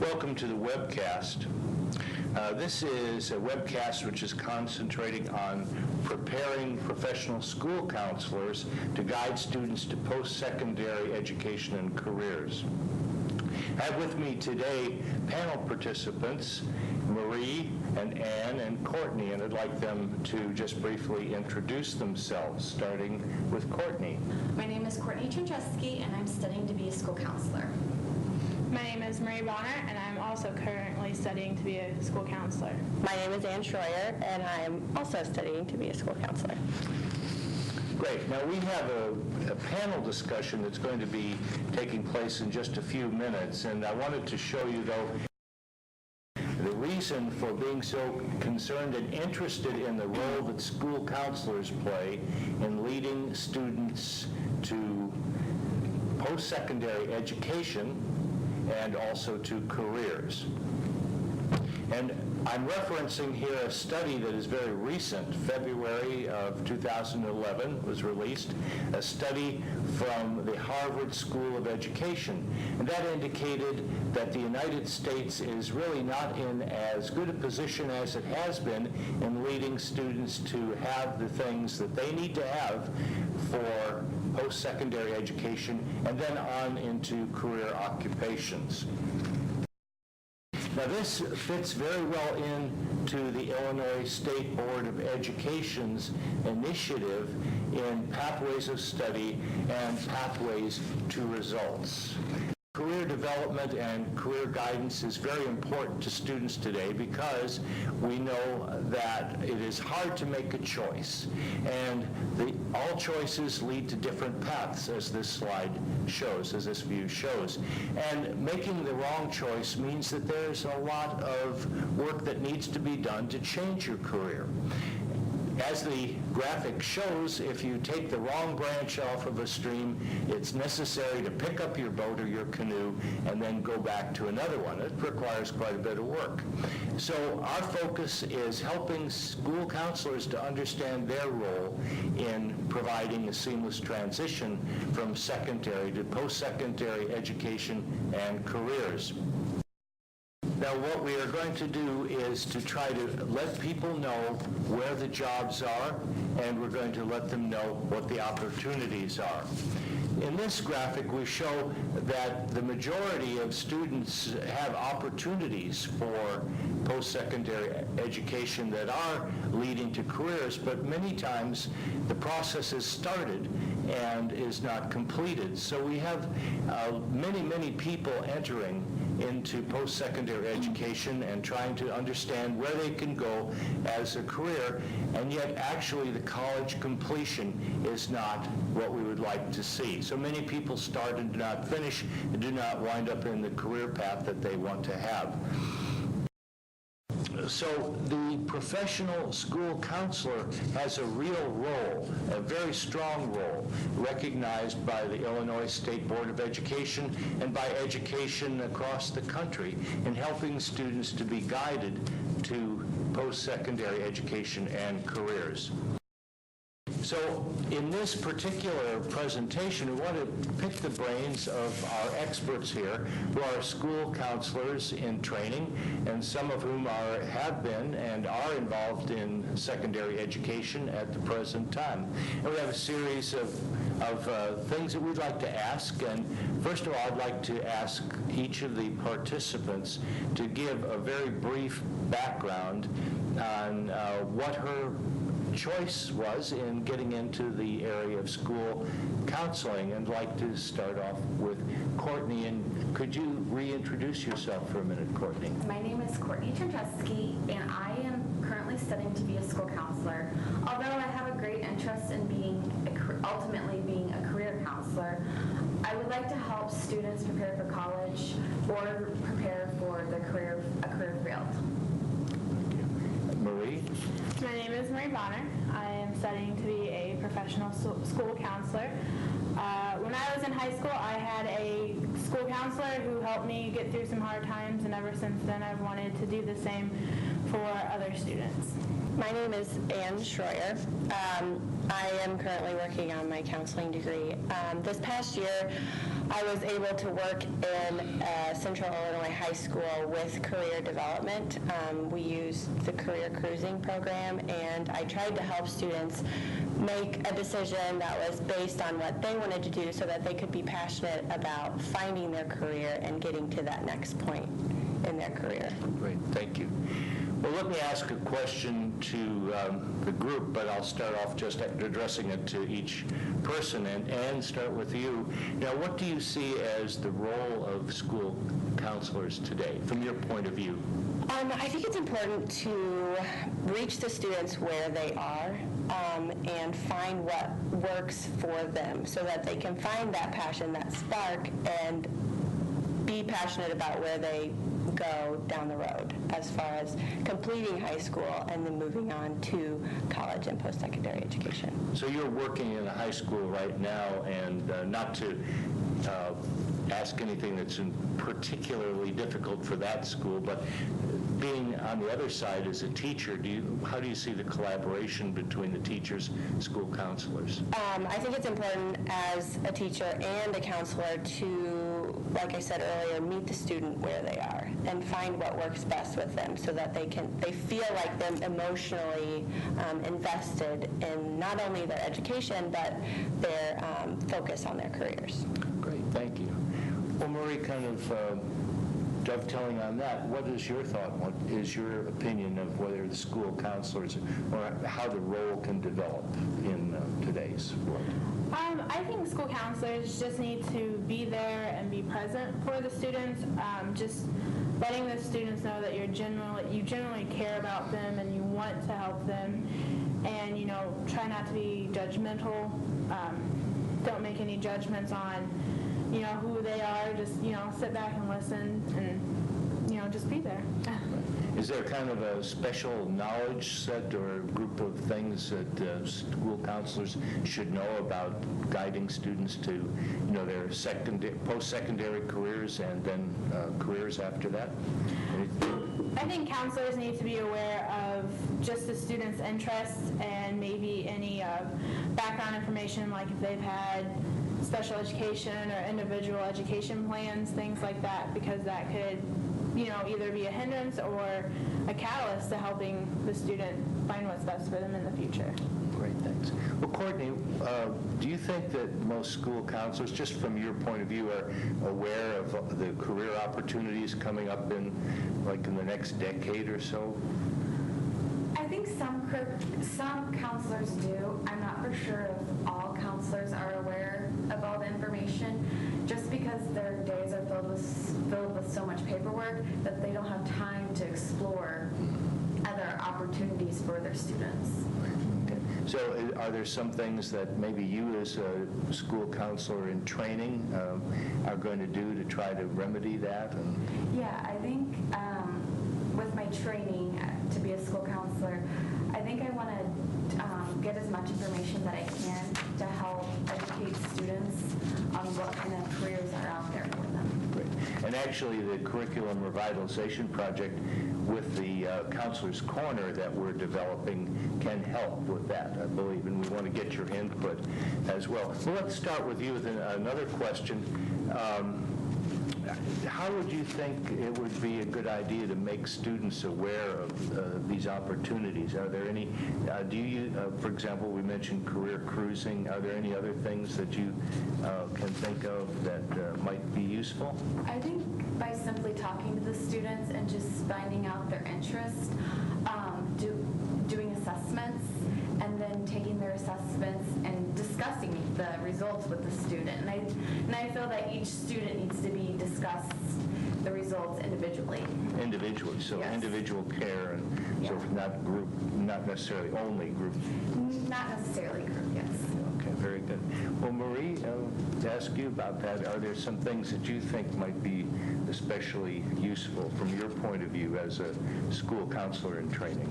Welcome to the webcast. This is a webcast which is concentrating on preparing professional school counselors to guide students to post-secondary education and careers. I have with me today panel participants, Marie and Anne and Courtney, and I'd like them to just briefly introduce themselves, starting with Courtney. My name is Courtney Trendreski, and I'm studying to be a school counselor. My name is Marie Bonner, and I'm also currently studying to be a school counselor. My name is Ann Schroyer, and I am also studying to be a school counselor. Great. Now we have a panel discussion that's going to be taking place in just a few minutes, and I wanted to show you, though, the reason for being so concerned and interested in the role that school counselors play in leading students to post-secondary education and also to careers. And I'm referencing here a study that is very recent, February of 2011 was released, a study from the Harvard School of Education. And that indicated that the United States is really not in as good a position as it has been in leading students to have the things that they need to have for post-secondary education and then on into career occupations. Now this fits very well into the Illinois State Board of Education's initiative in Pathways of Study and Pathways to Results. Career development and career guidance is very important to students today because we know that it is hard to make a choice, and all choices lead to different paths, as this slide shows, as this view shows. And making the wrong choice means that there's a lot of work that needs to be done to change your career. As the graphic shows, if you take the wrong branch off of a stream, it's necessary to pick up your boat or your canoe and then go back to another one. It requires quite a bit of work. So our focus is helping school counselors to understand their role in providing a seamless transition from secondary to post-secondary education and careers. Now, what we are going to do is to try to let people know where the jobs are, and we're going to let them know what the opportunities are. In this graphic, we show that the majority of students have opportunities for post-secondary education that are leading to careers, but many times the process is started and is not completed. So we have many people entering into post-secondary education and trying to understand where they can go as a career, and yet actually the college completion is not what we would like to see. So many people start and do not finish and do not wind up in the career path that they want to have. So the professional school counselor has a real role, a very strong role, recognized by the Illinois State Board of Education and by education across the country in helping students to be guided to post-secondary education and careers. So in this particular presentation, we want to pick the brains of our experts here, who are school counselors in training, and some of whom have been and are involved in secondary education at the present time. And we have a series of things that we'd like to ask. And first of all, I'd like to ask each of the participants to give a very brief background on what her choice was in getting into the area of school counseling. And I'd like to start off with Courtney. And could you reintroduce yourself for a minute, Courtney? My name is Courtney Trendreski, and I am currently studying to be a school counselor. Although I have a great interest in ultimately being a career counselor, I would like to help students prepare for college or prepare for a career field. Marie? My name is Marie Bonner. I am studying to be a professional school counselor. When I was in high school, I had a school counselor who helped me get through some hard times, and ever since then I've wanted to do the same for other students. My name is Ann Schroyer. I am currently working on my counseling degree. This past year, I was able to work in Central Illinois High School with career development. We used the career cruising program, and I tried to help students make a decision that was based on what they wanted to do so that they could be passionate about finding their career and getting to that next point in their career. Great, thank you. Well, let me ask a question to the group, but I'll start off just addressing it to each person, and start with you. Now, what do you see as the role of school counselors today, from your point of view? I think it's important to reach the students where they are and find what works for them so that they can find that passion, that spark, and be passionate about where they go down the road as far as completing high school and then moving on to college and post-secondary education. So you're working in a high school right now, and not to ask anything that's particularly difficult for that school, but being on the other side as a teacher, how do you see the collaboration between the teachers and school counselors? I think it's important as a teacher and a counselor to, like I said earlier, meet the student where they are and find what works best with them so that they feel like they're emotionally invested in not only their education but their focus on their careers. Great, thank you. Well, Marie, kind of dovetailing on that, what is your thought? What is your opinion of whether the school counselors, or how the role can develop in today's world? I think school counselors just need to be there and be present for the students, just letting the students know that you generally care about them and you want to help them, and try not to be judgmental. Don't make any judgments on who they are. Just sit back and listen and just be there. Is there kind of a special knowledge set or a group of things that school counselors should know about guiding students to, their post-secondary careers and then careers after that? I think counselors need to be aware of just the students' interests and maybe any background information, like if they've had special education or individual education plans, things like that, because that could either be a hindrance or a catalyst to helping the student find what's best for them in the future. Great, thanks. Well, Courtney, do you think that most school counselors, just from your point of view, are aware of the career opportunities coming up in the next decade or so? I think some counselors do. I'm not for sure if all counselors are aware of all the information, just because their days are filled with so much paperwork that they don't have time to explore other opportunities for their students. Okay. So are there some things that maybe you as a school counselor in training are going to do to try to remedy that? Yeah, I think with my training to be a school counselor, I think I want to get as much information that I can to help educate students on what kind of careers are out there for them. Great. And actually, the curriculum revitalization project with the Counselor's Corner that we're developing can help with that, I believe, and we want to get your input as well. Well, let's start with you with another question. How would you think it would be a good idea to make students aware of these opportunities? Are there any, for example, we mentioned career cruising. Are there any other things that you can think of that might be useful? I think by simply talking to the students and just finding out their interest, doing assessments, and then taking their assessments and discussing the results with the student. And I feel that each student needs to be discussed the results individually. Individually, so Yes. individual care, and so not group, not necessarily only group. Not necessarily group, yes. Okay, very good. Well, Marie, to ask you about that, are there some things that you think might be especially useful from your point of view as a school counselor in training?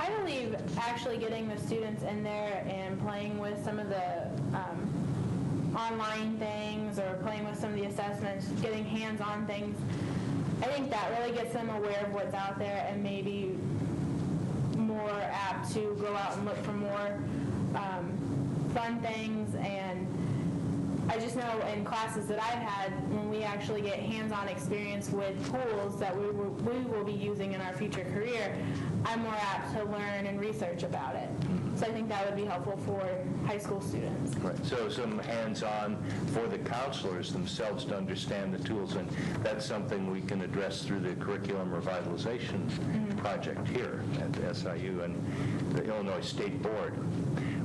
I believe actually getting the students in there and playing with some of the online things or playing with some of the assessments, getting hands-on things, I think that really gets them aware of what's out there and maybe more have to go out and look for more fun things. And I just know in classes that I've had, when we actually get hands-on experience with tools that we will be using in our future career, I'm more apt to learn and research about it. So I think that would be helpful for high school students. Right. So some hands-on for the counselors themselves to understand the tools, and that's something we can address through the curriculum revitalization project here at SIU and the Illinois State Board.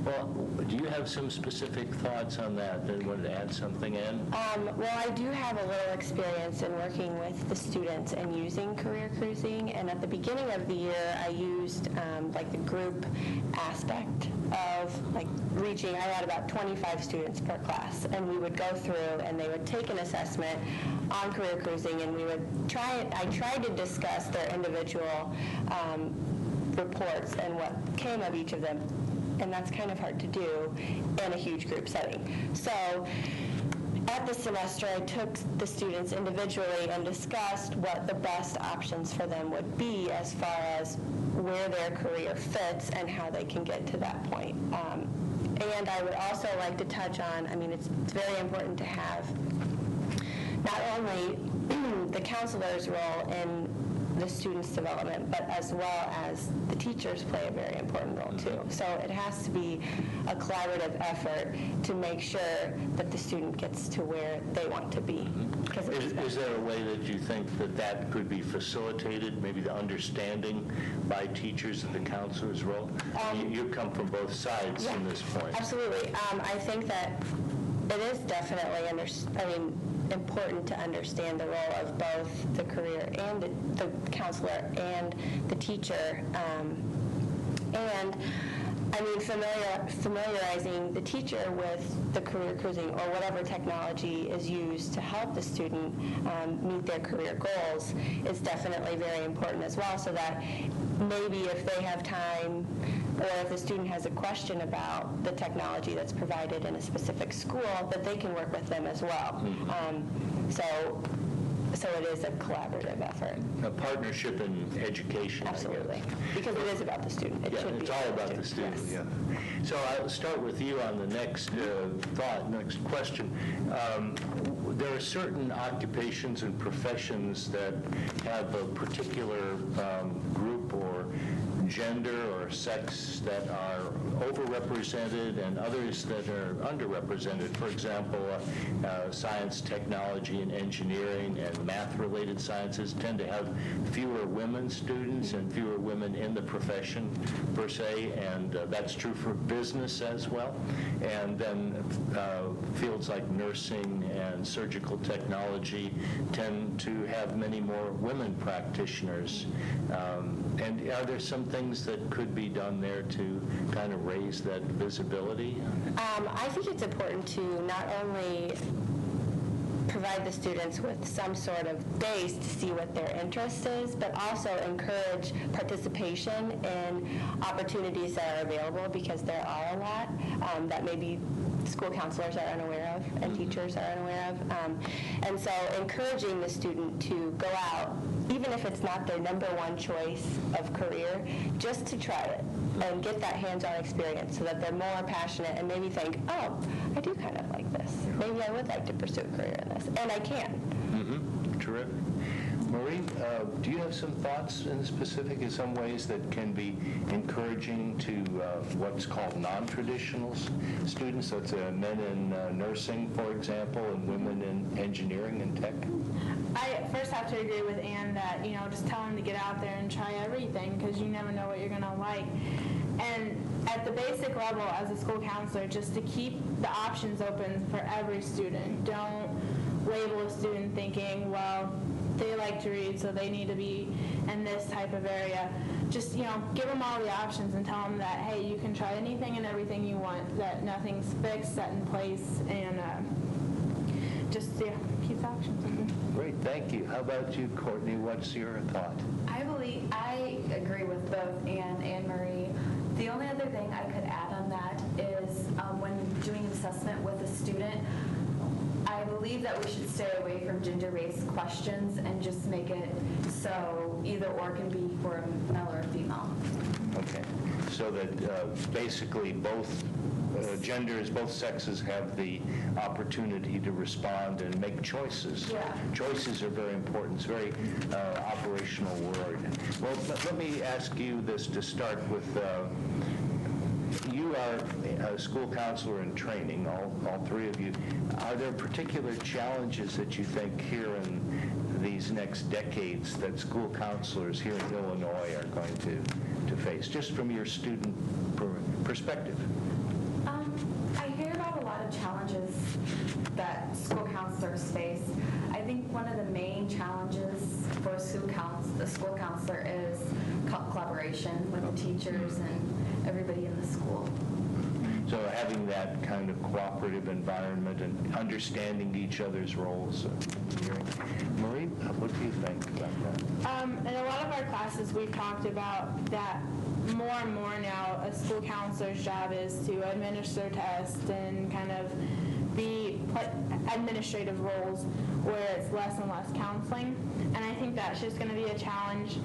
Well, do you have some specific thoughts on that? That you wanted to add something in? Well, I do have a little experience in working with the students and using career cruising, and at the beginning of the year, I used like the group aspect of like reaching. I had about 25 students per class, and we would go through, and they would take an assessment on career cruising, and we would I tried to discuss their individual reports and what came of each of them. And that's kind of hard to do in a huge group setting. So at the semester, I took the students individually and discussed what the best options for them would be as far as where their career fits and how they can get to that point. And I would also like to touch on, I mean, it's very important to have not only the counselor's role in the student's development, but as well as the teachers play a very important role too. So it has to be a collaborative effort to make sure that the student gets to where they want to be. Is there a way that you think that that could be facilitated, maybe the understanding by teachers of the counselor's role? You come from both sides in this point. Absolutely. I think that it is definitely important to understand the role of both the career and the counselor and the teacher. And I mean, familiarizing the teacher with the career cruising or whatever technology is used to help the student meet their career goals is definitely very important as well, so that maybe if they have time or if the student has a question about the technology that's provided in a specific school, that they can work with them as well. So it is a collaborative effort. A partnership in education. Absolutely. Because it is about the student. It should be it's all about the student. Yes. Yeah. So I'll start with you on the next next question. There are certain occupations and professions that have a particular group or gender or sex that are overrepresented and others that are underrepresented. For example, science, technology, and engineering and math-related sciences tend to have fewer women students and fewer women in the profession per se, and that's true for business as well. And then fields like nursing and surgical technology tend to have many more women practitioners. And are there some things that could be done there to kind of raise that visibility? I think it's important to not only provide the students with some sort of base to see what their interest is, but also encourage participation in opportunities that are available, because there are a lot that maybe school counselors are unaware of and teachers are unaware of. And so encouraging the student to go out, even if it's not their number one choice of career, just to try it and get that hands-on experience so that they're more passionate and maybe think, oh, I do kind of like this. Maybe I would like to pursue a career in this, and I can. Terrific. Marie, do you have some thoughts in specific, in some ways that can be encouraging to what's called non-traditional students? That's men in nursing, for example, and women in engineering and tech? I first have to agree with Ann that, just tell them to get out there and try everything, because you never know what you're going to like. And at the basic level, as a school counselor, just to keep the options open for every student. Don't label a student thinking, well, they like to read, so they need to be in this type of area. Just, give them all the options and tell them that, hey, you can try anything and everything you want, that nothing's fixed, set in place, and keep the options open. Great, thank you. How about you, Courtney? What's your thought? I agree with both Ann and Marie. The only other thing I could add on that is when doing an assessment with a student, I believe that we should stay away from gender-based questions and just make it so either or can be for a male or a female. Okay. so that basically both genders, both sexes have the opportunity to respond and make choices. Yeah. Choices are very important. It's a very operational word. Well, let me ask you this to start with. You are a school counselor in training, all three of you. Are there particular challenges that you think here in these next decades that school counselors here in Illinois are going to face, just from your student perspective? I hear about a lot of challenges that school counselors face. I think one of the main challenges for a school counselor is collaboration with the teachers and everybody in the school. So having that kind of cooperative environment and understanding each other's roles. Marie, what do you think about that? In a lot of our classes, we've talked about that more and more now a school counselor's job is to administer tests and kind of be administrative roles where it's less and less counseling. And I think that's just going to be a challenge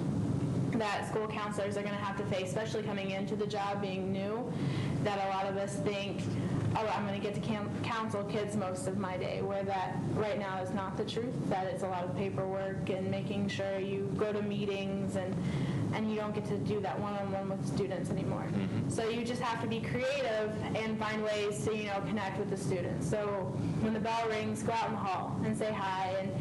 that school counselors are going to have to face, especially coming into the job being new, that a lot of us think, oh, I'm going to get to counsel kids most of my day, where that right now is not the truth, that it's a lot of paperwork and making sure you go to meetings and you don't get to do that one-on-one with students anymore. Mm-hmm. So you just have to be creative and find ways to, connect with the students. So when the bell rings, go out in the hall and say hi, and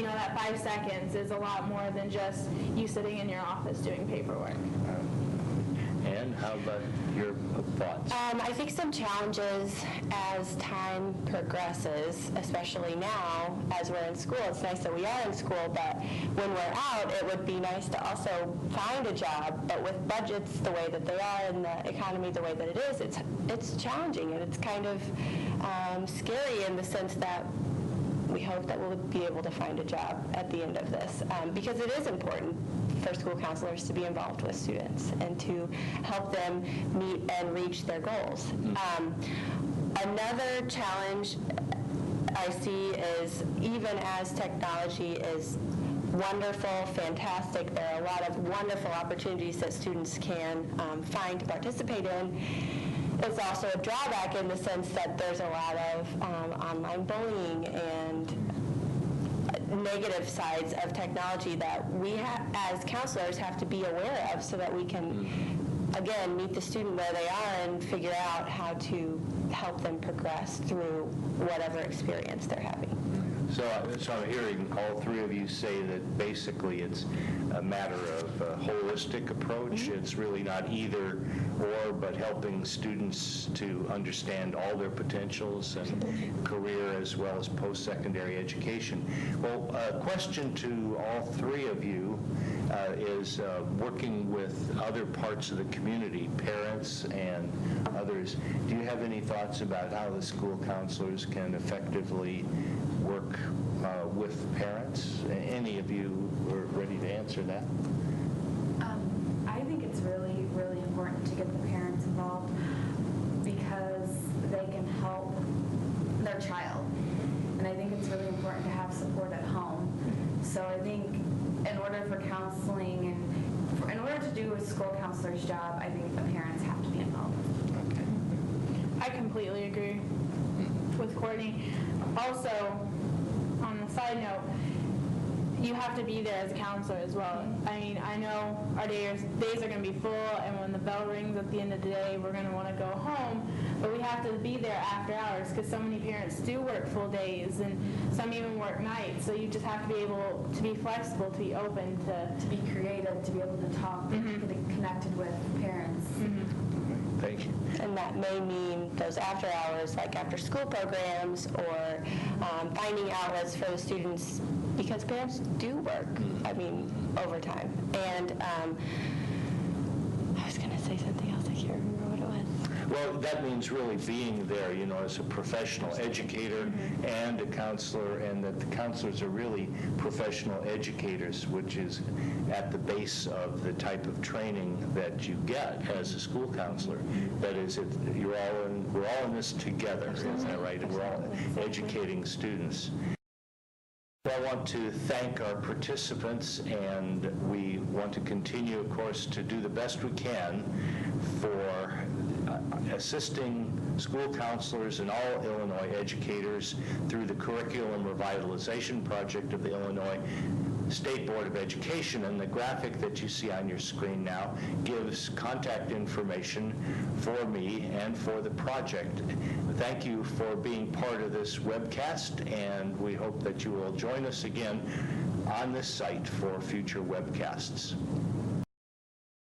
that 5 seconds is a lot more than just you sitting in your office doing paperwork. And how about your thoughts? I think some challenges as time progresses, especially now as we're in school. It's nice that we are in school, but when we're out, it would be nice to also find a job. But with budgets the way that they are and the economy the way that it is, it's challenging, and it's kind of scary in the sense that we hope that we'll be able to find a job at the end of this, because it is important for school counselors to be involved with students and to help them meet and reach their goals. Another challenge I see is, even as technology is wonderful, fantastic, there are a lot of wonderful opportunities that students can find to participate in. It's also a drawback in the sense that there's a lot of online bullying and negative sides of technology that we as counselors have to be aware of, so that we can, again, meet the student where they are and figure out how to help them progress through whatever experience they're having. So I'm hearing all three of you say that basically it's a matter of a holistic approach. Mm-hmm. It's really not either or, but helping students to understand all their potentials and career as well as post-secondary education. Well, a question to all three of you is working with other parts of the community, parents and others. Do you have any thoughts about how the school counselors can effectively work with parents? Any of you are ready to answer that? I think it's really, really important to get the parents involved, because they can help their child. And I think it's really important to have support at home. So I think in order for counseling and in order to do a school counselor's job, I think the parents have to be involved. Okay. I completely agree with Courtney. Also, on the side note, you have to be there as a counselor as well. I mean, I know our days are going to be full, and when the bell rings at the end of the day, we're going to want to go home, but we have to be there after hours, because so many parents do work full days, and some even work nights, so you just have to be able to be flexible, to be open, to be creative, to be able to talk, to get connected with parents. Mm-hmm. Thank you. And that may mean those after hours, like after school programs, or finding outlets for the students, because parents do work, overtime. And I was going to say something else, I can't remember what it was. Well, that means really being there, as a professional educator and a counselor, and that the counselors are really professional educators, which is at the base of the type of training that you get as a school counselor. That is, we're all in this together, isn't that right? And we're all educating students. I want to thank our participants, and we want to continue, of course, to do the best we can for assisting school counselors and all Illinois educators through the Curriculum Revitalization Project of the Illinois State Board of Education. And the graphic that you see on your screen now gives contact information for me and for the project. Thank you for being part of this webcast, and we hope that you will join us again on this site for future webcasts.